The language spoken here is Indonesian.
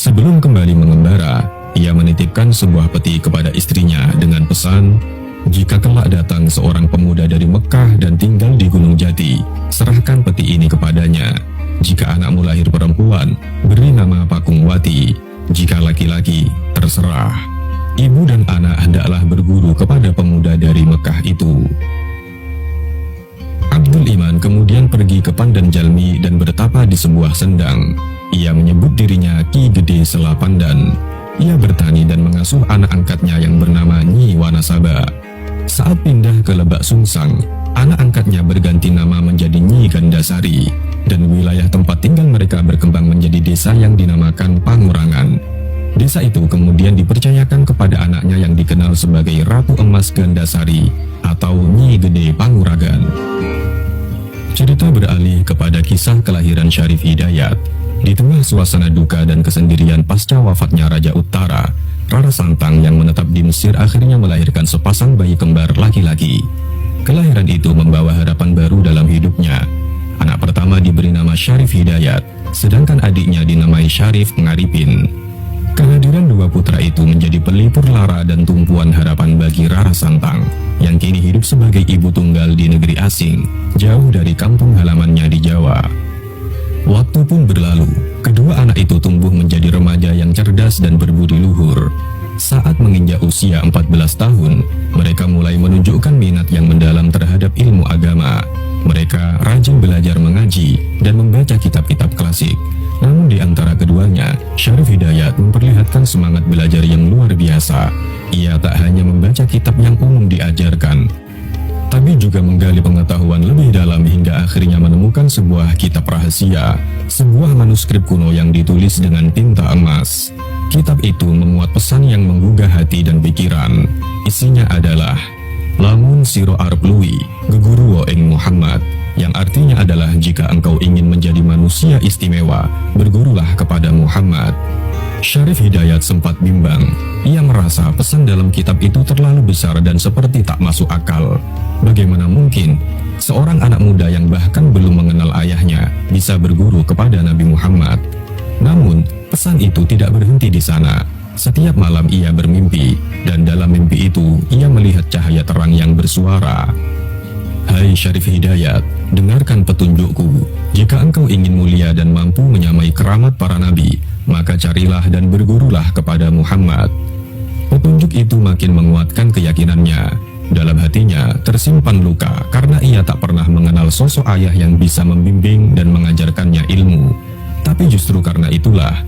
Sebelum kembali mengembara, ia menitipkan sebuah peti kepada istrinya dengan pesan, jika kelak datang seorang pemuda dari Mekah dan tinggal di Gunung Jati, serahkan peti ini kepadanya. Jika anakmu lahir perempuan, beri nama Pakungwati. Jika laki-laki, terserah. Ibu dan anak hendaklah berguru kepada pemuda dari Mekah itu. Abdul Iman kemudian pergi ke Pandanjalmi dan bertapa di sebuah sendang. Ia menyebut dirinya Ki Gede Selapandan. Ia bertani dan mengasuh anak angkatnya yang bernama Nyi Wanasaba. Saat pindah ke Lebak Sungsang, anak angkatnya berganti nama menjadi Nyi Gandasari, dan wilayah tempat tinggal mereka berkembang menjadi desa yang dinamakan Pangurangan. Desa itu kemudian dipercayakan kepada anaknya yang dikenal sebagai Ratu Emas Gandasari atau Nyi Gede Panguragan. Cerita beralih kepada kisah kelahiran Syarif Hidayat. Di tengah suasana duka dan kesendirian pasca wafatnya Raja Uttara, Rara Santang yang menetap di Mesir akhirnya melahirkan sepasang bayi kembar laki-laki. Kelahiran itu membawa harapan baru dalam hidupnya. Anak pertama diberi nama Syarif Hidayat, sedangkan adiknya dinamai Syarif Ngaripin. Kehadiran dua putra itu menjadi pelipur lara dan tumpuan harapan bagi Rara Santang, yang kini hidup sebagai ibu tunggal di negeri asing, jauh dari kampung halamannya di Jawa. Waktu pun berlalu, kedua anak itu tumbuh menjadi remaja yang cerdas dan berbudi luhur. Saat menginjak usia 14 tahun, mereka mulai menunjukkan minat yang mendalam terhadap ilmu agama. Mereka rajin belajar mengaji dan membaca kitab-kitab klasik. Namun di antara keduanya, Syarif Hidayat memperlihatkan semangat belajar yang luar biasa. Ia tak hanya membaca kitab yang umum diajarkan, tapi juga menggali pengetahuan lebih dalam hingga akhirnya menemukan sebuah kitab rahasia, sebuah manuskrip kuno yang ditulis dengan tinta emas. Kitab itu memuat pesan yang menggugah hati dan pikiran. Isinya adalah, lamun siro arep luwi, geguruwo ing Muhammad, yang artinya adalah jika engkau ingin menjadi manusia istimewa, bergurulah kepada Muhammad. Syarif Hidayat sempat bimbang. Ia merasa pesan dalam kitab itu terlalu besar dan seperti tak masuk akal. Bagaimana mungkin seorang anak muda yang bahkan belum mengenal ayahnya bisa berguru kepada Nabi Muhammad? Namun, pesan itu tidak berhenti di sana. Setiap malam ia bermimpi, dan dalam mimpi itu ia melihat cahaya terang yang bersuara. Hai Syarif Hidayat, dengarkan petunjukku. Jika engkau ingin mulia dan mampu menyamai keramat para nabi, maka carilah dan bergurulah kepada Muhammad. Petunjuk itu makin menguatkan keyakinannya. Dalam hatinya tersimpan luka karena ia tak pernah mengenal sosok ayah yang bisa membimbing dan mengajarkannya ilmu. Tapi justru karena itulah